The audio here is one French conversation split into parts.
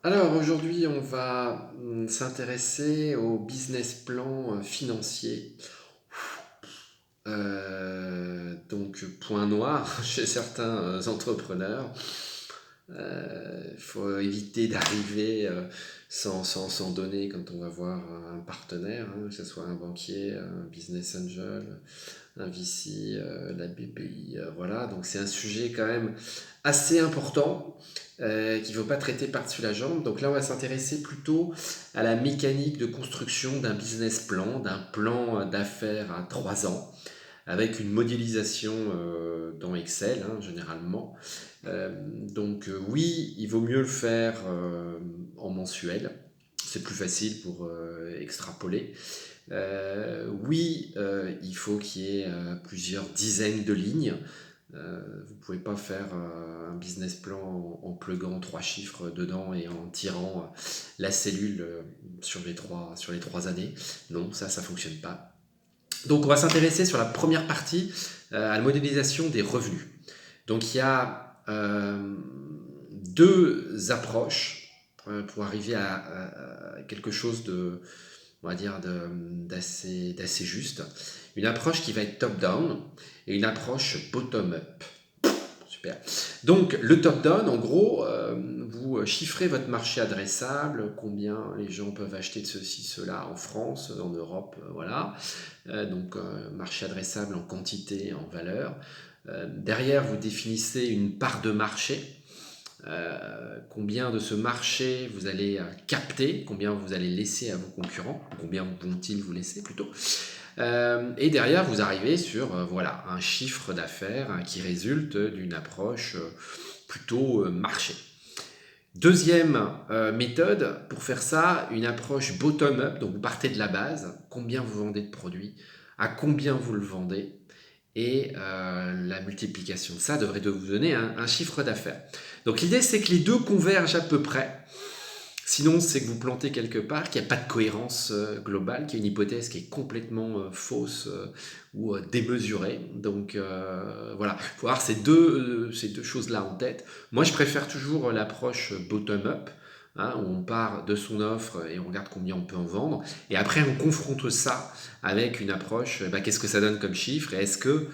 Alors aujourd'hui, on va s'intéresser au business plan financier. Donc, point noir chez certains entrepreneurs. Il faut éviter d'arriver sans donner quand on va voir un partenaire, hein, que ce soit un banquier, un business angel, un VC, la BPI, voilà. Donc c'est un sujet quand même assez important qu'il ne faut pas traiter par-dessus la jambe. Donc là, on va s'intéresser plutôt à la mécanique de construction d'un business plan, d'un plan d'affaires à 3 ans, avec une modélisation dans Excel, hein, généralement. Oui, il vaut mieux le faire en mensuel. C'est plus facile pour extrapoler. Oui, il faut qu'il y ait plusieurs dizaines de lignes. Vous ne pouvez pas faire un business plan en pluguant 3 chiffres dedans et en tirant la cellule sur les 3 années. Non, ça ne fonctionne pas. Donc on va s'intéresser sur la première partie à la modélisation des revenus. Donc il y a deux approches pour arriver à quelque chose de, on va dire, d'assez juste. Une approche qui va être top-down et une approche bottom-up. Super. Donc le top-down, en gros, vous chiffrez votre marché adressable, combien les gens peuvent acheter de ceci, cela en France, en Europe, voilà. Marché adressable en quantité, en valeur. Derrière, vous définissez une part de marché. Combien de ce marché vous allez capter, combien vous allez laisser à vos concurrents, combien vont-ils vous laisser plutôt. Et derrière, vous arrivez sur voilà, un chiffre d'affaires qui résulte d'une approche plutôt marché. Deuxième méthode, pour faire ça, une approche bottom-up, donc vous partez de la base, combien vous vendez de produits, à combien vous le vendez, et la multiplication de ça devrait vous donner un chiffre d'affaires. Donc l'idée, c'est que les deux convergent à peu près. Sinon, c'est que vous plantez quelque part, qu'il n'y a pas de cohérence globale, qu'il y a une hypothèse qui est complètement fausse ou démesurée. Donc voilà, il faut avoir ces deux choses-là en tête. Moi, je préfère toujours l'approche bottom-up, hein, où on part de son offre et on regarde combien on peut en vendre. Et après, on confronte ça avec une approche, qu'est-ce que ça donne comme chiffre et est-ce que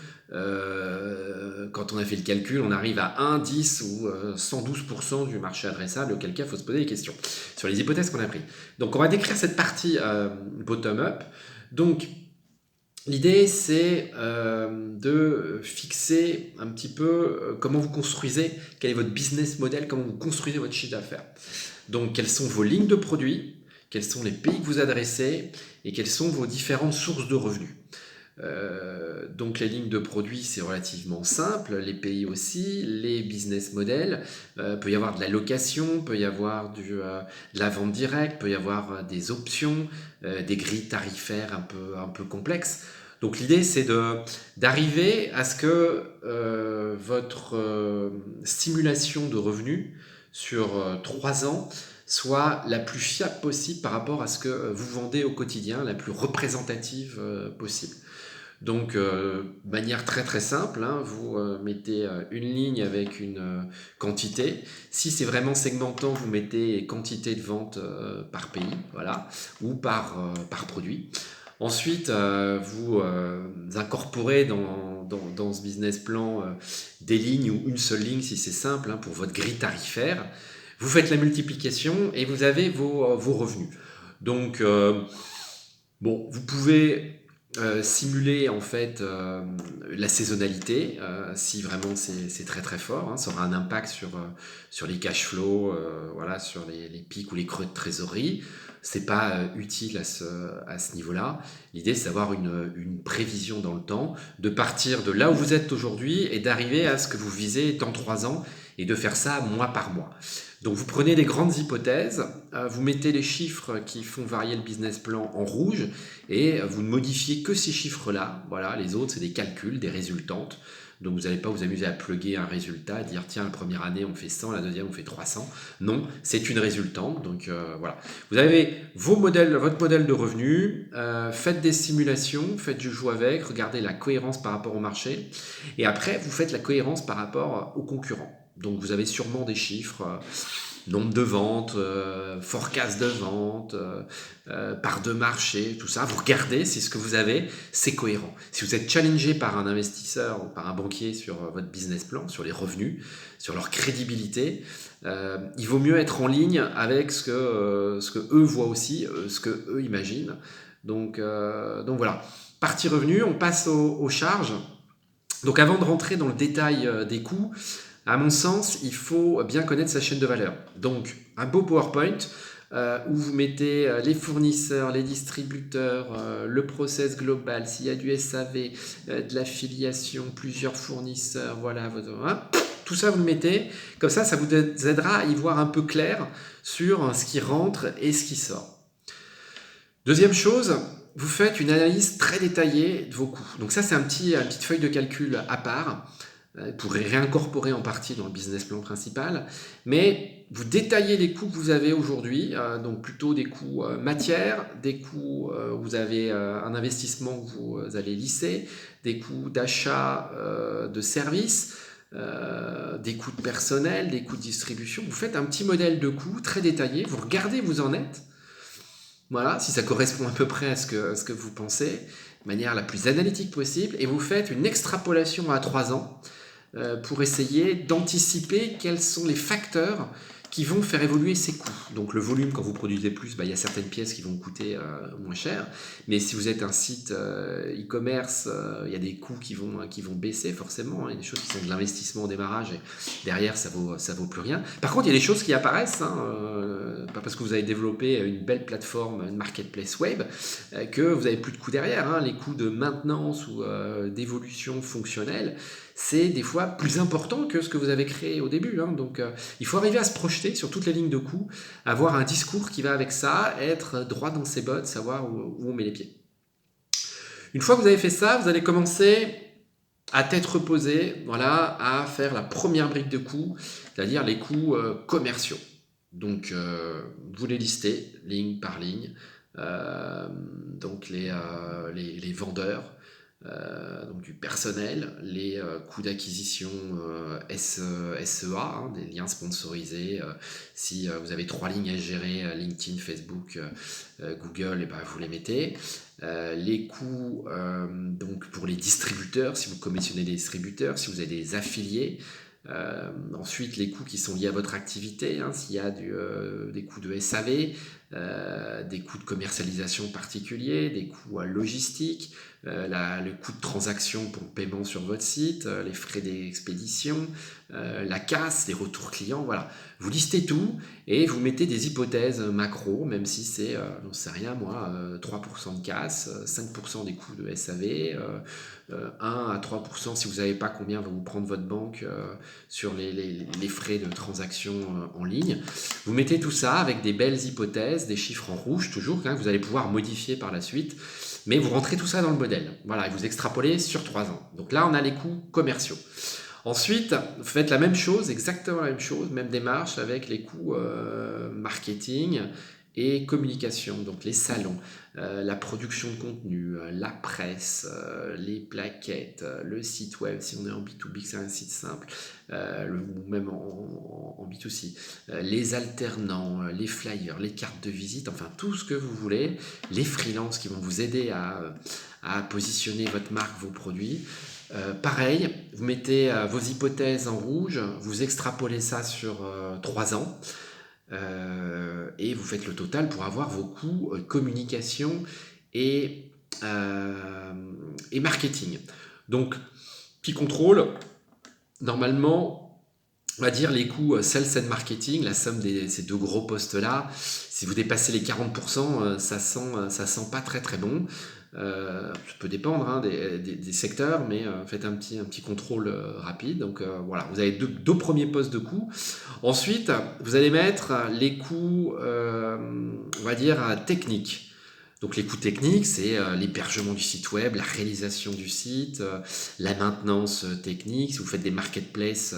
quand on a fait le calcul, on arrive à 1, 10 ou 112% du marché adressable, auquel cas il faut se poser des questions sur les hypothèses qu'on a prises. Donc on va décrire cette partie bottom-up. Donc l'idée c'est de fixer un petit peu comment vous construisez, quel est votre business model, comment vous construisez votre chiffre d'affaires. Donc quelles sont vos lignes de produits, quels sont les pays que vous adressez et quelles sont vos différentes sources de revenus. Donc les lignes de produits c'est relativement simple, les pays aussi, les business models, peut y avoir de la location, peut y avoir de la vente directe, peut y avoir des options, des grilles tarifaires un peu complexes. Donc l'idée c'est d'arriver à ce que votre simulation de revenus sur 3 ans soit la plus fiable possible par rapport à ce que vous vendez au quotidien, la plus représentative possible. Donc, manière très très simple, hein, vous mettez une ligne avec une quantité. Si c'est vraiment segmentant, vous mettez quantité de vente par pays, voilà, ou par produit. Ensuite, vous incorporez dans ce business plan des lignes ou une seule ligne si c'est simple, hein, pour votre grille tarifaire. Vous faites la multiplication et vous avez vos revenus. Donc, vous pouvez simuler en fait la saisonnalité si vraiment c'est très très fort, hein, ça aura un impact sur les cash flows, voilà, sur les pics ou les creux de trésorerie. C'est pas utile à ce niveau-là. L'idée c'est d'avoir une prévision dans le temps, de partir de là où vous êtes aujourd'hui et d'arriver à ce que vous visez dans 3 ans et de faire ça mois par mois. Donc vous prenez les grandes hypothèses, vous mettez les chiffres qui font varier le business plan en rouge et vous ne modifiez que ces chiffres-là. Voilà, les autres c'est des calculs, des résultantes. Donc vous n'allez pas vous amuser à plugger un résultat, dire tiens la première année on fait 100, la deuxième on fait 300. Non, c'est une résultante. Donc voilà. Vous avez votre modèle de revenus, faites des simulations, faites du jeu avec, regardez la cohérence par rapport au marché et après vous faites la cohérence par rapport aux concurrents. Donc vous avez sûrement des chiffres, nombre de ventes, forecast de vente, part de marché, tout ça. Vous regardez si ce que vous avez, c'est cohérent. Si vous êtes challengé par un investisseur ou par un banquier sur votre business plan, sur les revenus, sur leur crédibilité, il vaut mieux être en ligne avec ce que eux voient aussi, ce que eux imaginent. Donc voilà. Partie revenu, on passe aux charges. Donc avant de rentrer dans le détail des coûts, à mon sens, il faut bien connaître sa chaîne de valeur. Donc un beau PowerPoint où vous mettez les fournisseurs, les distributeurs, le process global, s'il y a du SAV, de l'affiliation, plusieurs fournisseurs, voilà, tout ça vous le mettez. Comme ça vous aidera à y voir un peu clair sur ce qui rentre et ce qui sort. Deuxième chose, vous faites une analyse très détaillée de vos coûts. Donc ça, c'est une petite feuille de calcul à part. Vous pourrez réincorporer en partie dans le business plan principal. Mais vous détaillez les coûts que vous avez aujourd'hui. Donc plutôt des coûts matières, des coûts où vous avez un investissement que vous allez lisser, des coûts d'achat de services, des coûts de personnel, des coûts de distribution. Vous faites un petit modèle de coûts très détaillé. Vous regardez où vous en êtes. Voilà, si ça correspond à peu près à ce que vous pensez, de manière la plus analytique possible, et vous faites une extrapolation à 3 ans pour essayer d'anticiper quels sont les facteurs qui vont faire évoluer ces coûts. Donc le volume, quand vous produisez plus, il y a certaines pièces qui vont coûter moins cher, mais si vous êtes un site e-commerce, il y a des coûts qui vont baisser forcément, il y a des choses qui sont de l'investissement au démarrage et derrière ça vaut plus rien. Par contre, il y a des choses qui apparaissent, pas parce que vous avez développé une belle plateforme, une marketplace web, que vous n'avez plus de coûts derrière. Les coûts de maintenance ou d'évolution fonctionnelle, c'est des fois plus important que ce que vous avez créé au début. Donc il faut arriver à se projeter sur toutes les lignes de coûts, avoir un discours qui va avec ça, être droit dans ses bottes, savoir où on met les pieds. Une fois que vous avez fait ça, vous allez commencer à tête reposée, voilà, à faire la première brique de coûts, c'est-à-dire les coûts commerciaux. Donc vous les listez ligne par ligne, donc les vendeurs, donc du personnel, les coûts d'acquisition SEA, des liens sponsorisés. Si vous avez 3 lignes à gérer, LinkedIn, Facebook, Google, vous les mettez. Les coûts donc pour les distributeurs, si vous commissionnez des distributeurs, si vous avez des affiliés. Ensuite, les coûts qui sont liés à votre activité, s'il y a des coûts de SAV, des coûts de commercialisation particuliers, des coûts logistiques, le coût de transaction pour le paiement sur votre site, les frais d'expédition, la casse, les retours clients, voilà. Vous listez tout et vous mettez des hypothèses macro, même si c'est, j'en sais rien moi, 3% de casse, 5% des coûts de SAV, 1 à 3% si vous savez pas combien va vous prendre votre banque sur les frais de transaction en ligne. Vous mettez tout ça avec des belles hypothèses, des chiffres en rouge toujours, que vous allez pouvoir modifier par la suite, mais vous rentrez tout ça dans le modèle. Voilà, et vous extrapolez sur 3 ans. Donc là, on a les coûts commerciaux. Ensuite, vous faites la même chose, exactement la même chose, même démarche avec les coûts marketing et communication, donc les salons, la production de contenu, la presse, les plaquettes, le site web si on est en B2B, c'est un site simple, ou même en B2C, les alternants, les flyers, les cartes de visite, enfin tout ce que vous voulez, les freelances qui vont vous aider à positionner votre marque, vos produits. Pareil, vous mettez vos hypothèses en rouge, vous extrapolez ça sur 3 ans et vous faites le total pour avoir vos coûts communication et marketing. Donc, petit contrôle, normalement, on va dire les coûts sales and marketing, la somme de ces 2 gros postes-là, si vous dépassez les 40%, ça sent pas très très bon. Ça peut dépendre des secteurs, mais faites un petit contrôle rapide. Donc voilà, vous avez deux premiers postes de coûts. Ensuite, vous allez mettre les coûts, on va dire, techniques. Donc les coûts techniques, c'est l'hébergement du site web, la réalisation du site, la maintenance technique. Si vous faites des marketplaces,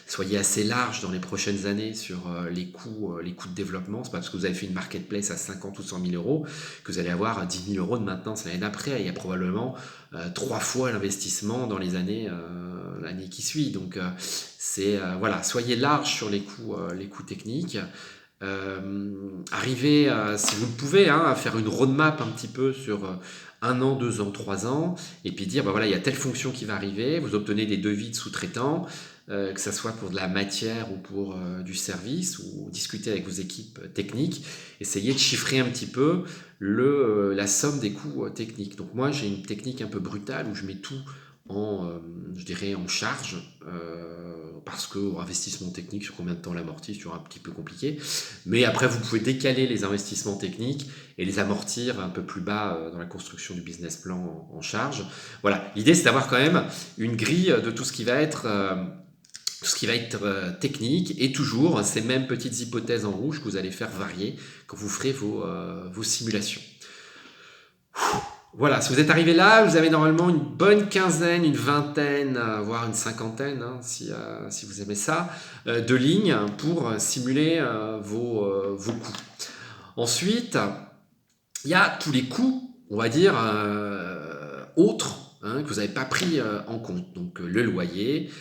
soyez assez large dans les prochaines années sur les coûts de développement. C'est pas parce que vous avez fait une marketplace à 50 ou 100 000 euros que vous allez avoir 10 000 euros de maintenance l'année d'après. Il y a probablement 3 fois l'investissement dans l'année qui suit. Donc voilà, soyez large sur les coûts techniques. Arriver, si vous le pouvez, hein, à faire une roadmap un petit peu sur 1 an, 2 ans, 3 ans, et puis dire, bah voilà, il y a telle fonction qui va arriver, vous obtenez des devis de sous-traitants, que ça soit pour de la matière ou pour du service, ou discuter avec vos équipes techniques, essayez de chiffrer un petit peu la somme des coûts techniques. Donc moi, j'ai une technique un peu brutale où je mets tout je dirais en charge, parce que investissement technique, sur combien de temps l'amortir, c'est toujours un petit peu compliqué. Mais après, vous pouvez décaler les investissements techniques et les amortir un peu plus bas dans la construction du business plan en charge. Voilà, l'idée c'est d'avoir quand même une grille de tout ce qui va être technique, et toujours ces mêmes petites hypothèses en rouge que vous allez faire varier quand vous ferez vos simulations. Voilà, si vous êtes arrivé là, vous avez normalement une bonne quinzaine, une vingtaine, voire une cinquantaine, hein, si vous aimez ça, de lignes pour simuler vos coûts. Ensuite, il y a tous les coûts, on va dire, autres, hein, que vous n'avez pas pris en compte. Donc le loyer,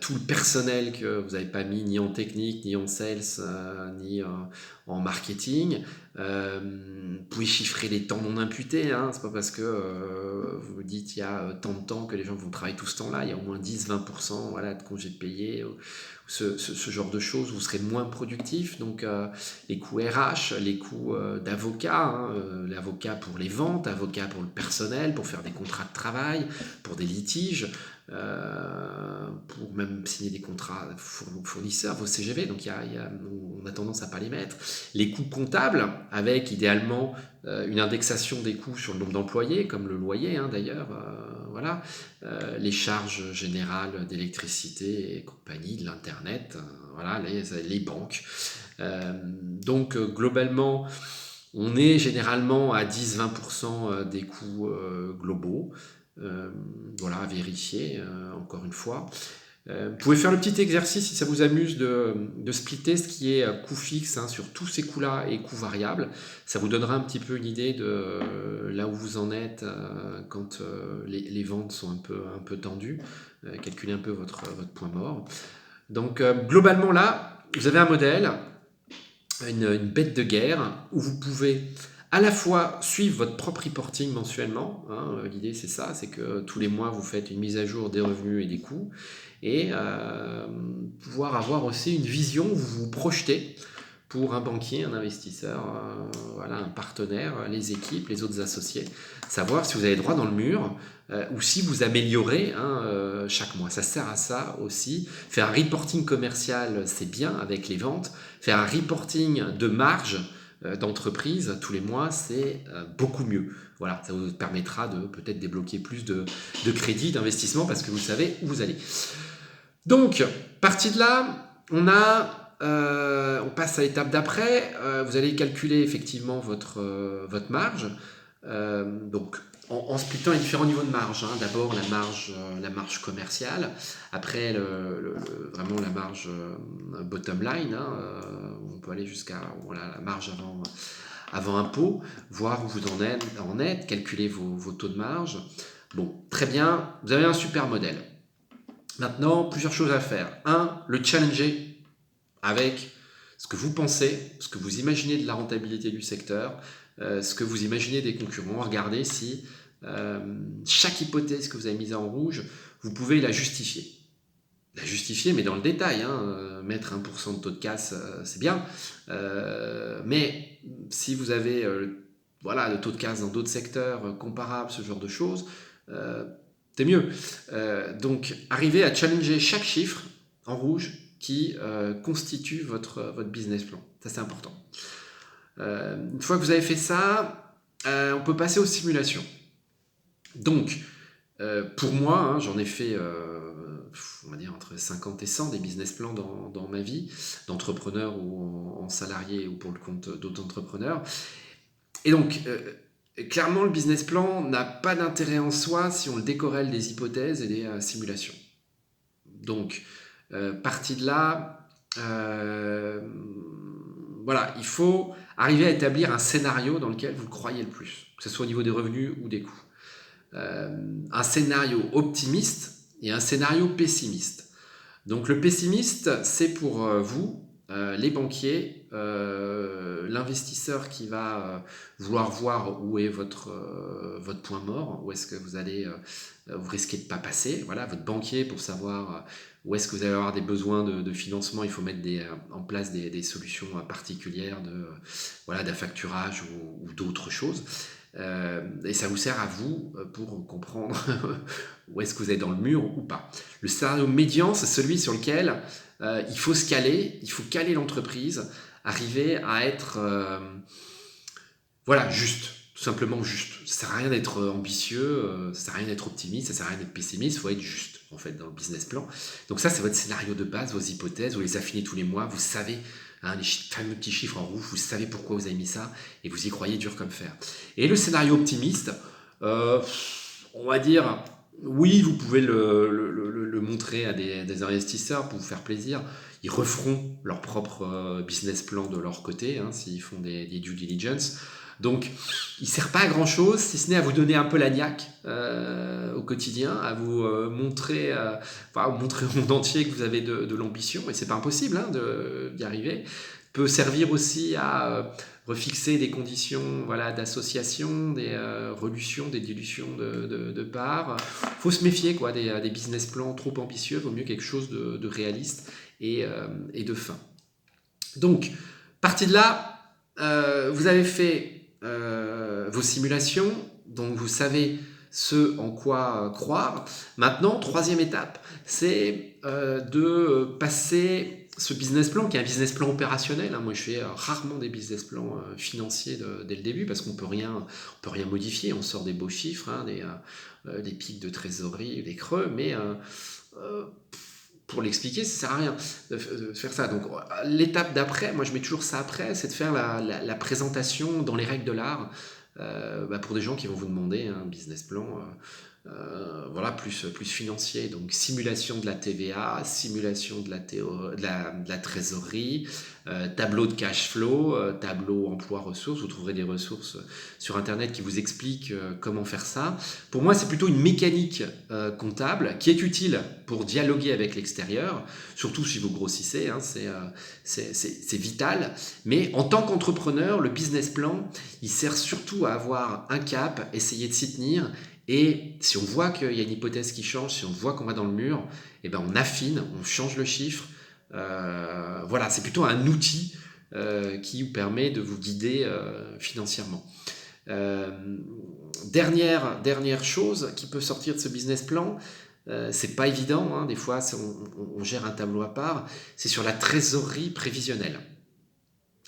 tout le personnel que vous n'avez pas mis ni en technique, ni en sales, ni en marketing. Vous pouvez chiffrer les temps non imputés, hein. C'est pas parce que vous vous dites il y a tant de temps que les gens vont travailler tout ce temps-là. Il y a au moins 10-20%, voilà, de congés payés, ce genre de choses. Vous serez moins productif. Donc les coûts RH, les coûts d'avocat, hein, l'avocat pour les ventes, avocat pour le personnel, pour faire des contrats de travail, pour des litiges, pour même signer des contrats fournisseurs, vos CGV. Donc on a tendance à pas les mettre. Les coûts comptables, avec idéalement une indexation des coûts sur le nombre d'employés, comme le loyer, hein, d'ailleurs. Voilà. Les charges générales d'électricité et compagnie, de l'internet, voilà, les banques. Donc globalement, on est généralement à 10-20% des coûts globaux. Voilà, à vérifier encore une fois. Vous pouvez faire le petit exercice si ça vous amuse de splitter ce qui est coût fixe, hein, sur tous ces coûts-là et coûts variables. Ça vous donnera un petit peu une idée de là où vous en êtes quand les ventes sont un peu tendues. Calculez un peu votre point mort. Donc globalement là, vous avez un modèle, une bête de guerre où vous pouvez à la fois suivre votre propre reporting mensuellement, hein. L'idée c'est ça, c'est que tous les mois vous faites une mise à jour des revenus et des coûts, et pouvoir avoir aussi une vision où vous vous projetez pour un banquier, un investisseur, voilà, un partenaire, les équipes, les autres associés, savoir si vous avez droit dans le mur ou si vous améliorez, hein, chaque mois. Ça sert à ça aussi. Faire un reporting commercial, c'est bien avec les ventes. Faire un reporting de marge d'entreprise tous les mois, c'est beaucoup mieux. Voilà, ça vous permettra de peut-être débloquer plus de crédits, d'investissement, parce que vous savez où vous allez. Donc, parti de là, on passe à l'étape d'après. Vous allez calculer effectivement votre marge. Donc, en splittant les différents niveaux de marge, hein. D'abord la marge commerciale, après vraiment la marge bottom line, hein. On peut aller jusqu'à la marge avant impôt, voir où vous en êtes, calculer vos taux de marge. Bon, très bien, vous avez un super modèle. Maintenant, plusieurs choses à faire. Le challenger avec ce que vous pensez, ce que vous imaginez de la rentabilité du secteur, ce que vous imaginez des concurrents. Regardez si chaque hypothèse que vous avez mise en rouge, vous pouvez la justifier. La justifier, mais dans le détail, hein. Mettre 1% de taux de casse, c'est bien. Mais si vous avez le taux de casse dans d'autres secteurs comparables, ce genre de choses, c'est mieux. Donc, arrivez à challenger chaque chiffre en rouge qui constitue votre business plan. Ça, c'est important. Une fois que vous avez fait ça, on peut passer aux simulations. Donc, pour moi, hein, j'en ai fait, on va dire, entre 50 et 100 des business plans dans ma vie, d'entrepreneur ou en salarié ou pour le compte d'autres entrepreneurs. Et donc, Et clairement, le business plan n'a pas d'intérêt en soi si on le décorrèle des hypothèses et des simulations. Donc, partie de là, voilà, il faut arriver à établir un scénario dans lequel vous croyez le plus, que ce soit au niveau des revenus ou des coûts. Un scénario optimiste et un scénario pessimiste. Donc le pessimiste, c'est pour vous, les banquiers, l'investisseur qui va vouloir voir où est votre point mort, où est-ce que vous allez, vous risquez de ne pas passer. Voilà, votre banquier pour savoir où est-ce que vous allez avoir des besoins de financement, il faut mettre en place des solutions particulières voilà, d'affacturage ou d'autres choses. Et ça vous sert à vous pour comprendre où est-ce que vous êtes dans le mur ou pas. Le scénario médian, c'est celui sur lequel il faut se caler, il faut caler l'entreprise, arriver à être voilà, juste, tout simplement juste. Ça sert à rien d'être ambitieux, ça sert à rien d'être optimiste, ça sert à rien d'être pessimiste, il faut être juste en fait dans le business plan. Donc ça, c'est votre scénario de base, vos hypothèses, vous les affinez tous les mois, vous savez les fameux petits chiffres en rouge, vous savez pourquoi vous avez mis ça et vous y croyez dur comme fer. Et le scénario optimiste, on va dire, oui, vous pouvez le montrer à des investisseurs pour vous faire plaisir. Ils referont leur propre business plan de leur côté, s'ils font des due diligence. Donc, il ne sert pas à grand chose, si ce n'est à vous donner un peu la niaque au quotidien, à vous montrer au monde entier que vous avez de l'ambition, et c'est pas impossible d'y arriver. Peut servir aussi à refixer des conditions voilà, d'association, des relutions, des dilutions de parts. Il faut se méfier des business plans trop ambitieux, il vaut mieux quelque chose de réaliste et de fin. Donc, partie de là, vous avez fait vos simulations, donc vous savez ce en quoi croire. Maintenant, troisième étape, c'est de passer ce business plan, qui est un business plan opérationnel. Moi, je fais rarement des business plans financiers dès le début, parce qu'on peut rien modifier. On sort des beaux chiffres, des pics de trésorerie, des creux, mais pour l'expliquer, ça sert à rien de faire ça. Donc l'étape d'après, moi je mets toujours ça après, c'est de faire la présentation dans les règles de l'art pour des gens qui vont vous demander un business plan voilà, plus financier. Donc simulation de la TVA, simulation de la trésorerie, tableau de cash flow, tableau emploi ressources. Vous trouverez des ressources sur internet qui vous expliquent comment faire ça. Pour moi, c'est plutôt une mécanique comptable qui est utile pour dialoguer avec l'extérieur, surtout si vous grossissez, c'est vital. Mais en tant qu'entrepreneur, le business plan, il sert surtout à avoir un cap, essayer de s'y tenir. Et si on voit qu'il y a une hypothèse qui change, si on voit qu'on va dans le mur, on affine, on change le chiffre. Voilà, c'est plutôt un outil qui vous permet de vous guider financièrement. Dernière chose qui peut sortir de ce business plan, c'est pas évident, des fois on gère un tableau à part, c'est sur la trésorerie prévisionnelle.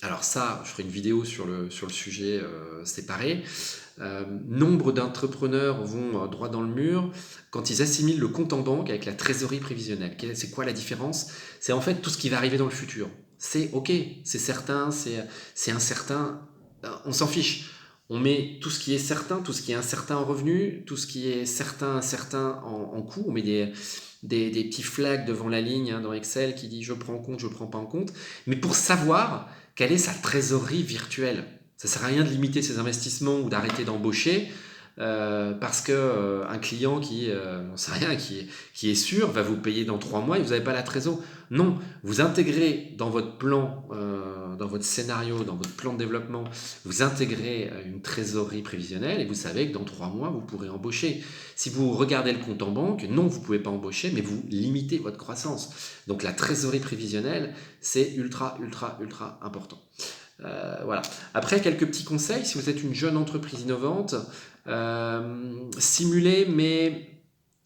Alors ça, je ferai une vidéo sur le sujet séparé. Nombre d'entrepreneurs vont droit dans le mur quand ils assimilent le compte en banque avec la trésorerie prévisionnelle. C'est quoi la différence? C'est en fait tout ce qui va arriver dans le futur. C'est ok, c'est certain, c'est incertain, on s'en fiche. On met tout ce qui est certain, tout ce qui est incertain en revenu, tout ce qui est certain, incertain en coût. On met des petits flags devant la ligne dans Excel qui dit je prends en compte, je prends pas en compte. Mais pour savoir quelle est sa trésorerie virtuelle. Ça ne sert à rien de limiter ses investissements ou d'arrêter d'embaucher parce qu'un client qui est sûr va vous payer dans 3 mois et vous n'avez pas la trésor. Non, vous intégrez dans votre plan, dans votre scénario, dans votre plan de développement, vous intégrez une trésorerie prévisionnelle et vous savez que dans 3 mois, vous pourrez embaucher. Si vous regardez le compte en banque, non, vous ne pouvez pas embaucher, mais vous limitez votre croissance. Donc la trésorerie prévisionnelle, c'est ultra important. Voilà. Après, quelques petits conseils. Si vous êtes une jeune entreprise innovante, simulez, mais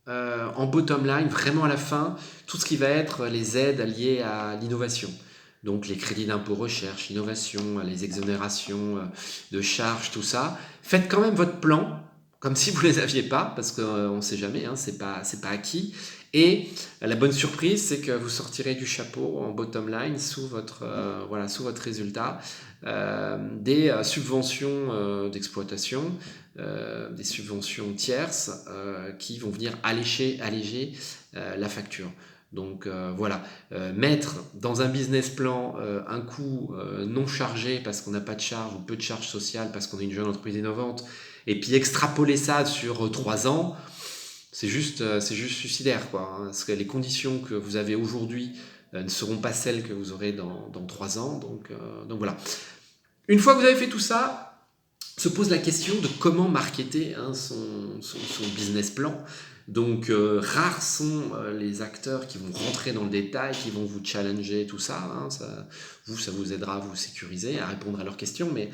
en bottom line, vraiment à la fin, tout ce qui va être les aides liées à l'innovation. Donc les crédits d'impôt recherche, innovation, les exonérations de charges, tout ça. Faites quand même votre plan, comme si vous ne les aviez pas, parce qu'on ne sait jamais, c'est pas acquis. Et la bonne surprise, c'est que vous sortirez du chapeau en bottom line sous votre, voilà, sous votre résultat des subventions d'exploitation, des subventions tierces qui vont venir alléger la facture. Donc voilà, mettre dans un business plan un coût non chargé parce qu'on n'a pas de charge ou peu de charge sociale parce qu'on est une jeune entreprise innovante, et puis extrapoler ça sur 3 ans, c'est juste suicidaire, quoi, hein, parce que les conditions que vous avez aujourd'hui ne seront pas celles que vous aurez dans 3 ans. Donc voilà. Une fois que vous avez fait tout ça, se pose la question de comment marketer hein, son business plan. Donc rares sont les acteurs qui vont rentrer dans le détail, qui vont vous challenger, tout ça, hein, ça vous aidera à vous sécuriser, à répondre à leurs questions, mais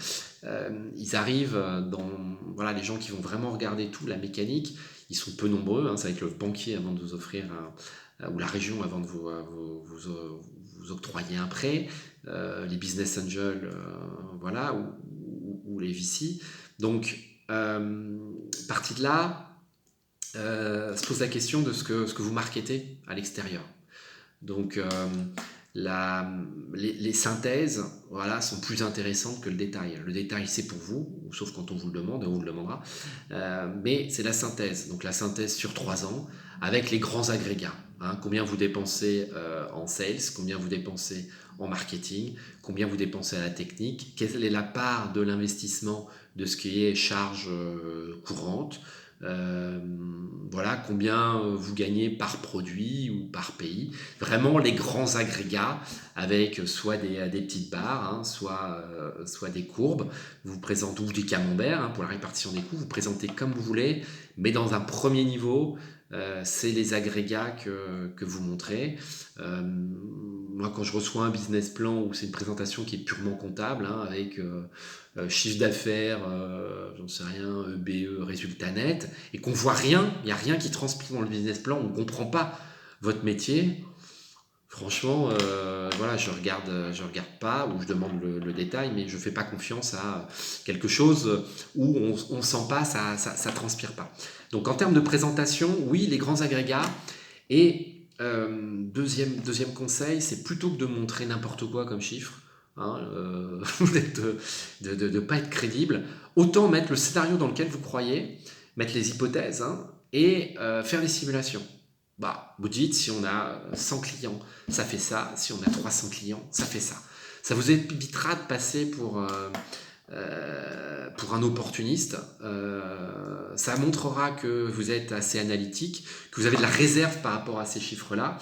ils arrivent dans... Voilà, les gens qui vont vraiment regarder tout, la mécanique, ils sont peu nombreux, hein, ça va être le banquier avant de vous offrir ou la région avant de vous octroyer un prêt, les business angels, voilà, ou les VC. Donc, partie de là, se pose la question de ce que vous marketez à l'extérieur. Donc, les synthèses voilà, sont plus intéressantes que le détail. Le détail, c'est pour vous, sauf quand on vous le demande, on vous le demandera. Mais c'est la synthèse. Donc, la synthèse sur 3 ans avec les grands agrégats. Hein, combien vous dépensez en sales, combien vous dépensez en marketing, combien vous dépensez à la technique, quelle est la part de l'investissement de ce qui est charge courante, voilà, combien vous gagnez par produit ou par pays. Vraiment les grands agrégats avec soit des petites barres, hein, soit des courbes, vous présentez, ou des camemberts hein, pour la répartition des coûts, vous présentez comme vous voulez, mais dans un premier niveau, c'est les agrégats que vous montrez. Moi, quand je reçois un business plan où c'est une présentation qui est purement comptable, hein, avec chiffre d'affaires, j'en sais rien, EBE, résultat net, et qu'on voit rien, il n'y a rien qui transpire dans le business plan, on ne comprend pas votre métier, franchement, voilà, je regarde pas, ou je demande le détail, mais je ne fais pas confiance à quelque chose où on sent pas, ça transpire pas. Donc en termes de présentation, oui, les grands agrégats. Et deuxième conseil, c'est plutôt que de montrer n'importe quoi comme chiffre, hein, de ne pas être crédible, autant mettre le scénario dans lequel vous croyez, mettre les hypothèses hein, et faire des simulations. Bah, vous dites, si on a 100 clients, ça fait ça. Si on a 300 clients, ça fait ça. Ça vous évitera de passer pour un opportuniste. Ça montrera que vous êtes assez analytique, que vous avez de la réserve par rapport à ces chiffres-là,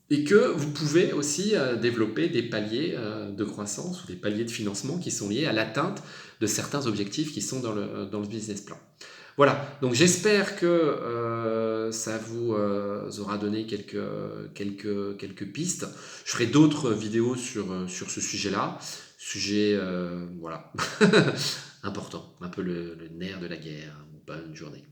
et que vous pouvez aussi développer des paliers de croissance ou des paliers de financement qui sont liés à l'atteinte de certains objectifs qui sont dans le business plan. Voilà, donc j'espère que ça vous aura donné quelques pistes. Je ferai d'autres vidéos sur ce sujet-là. Sujet, voilà, important, un peu le nerf de la guerre. Bonne journée.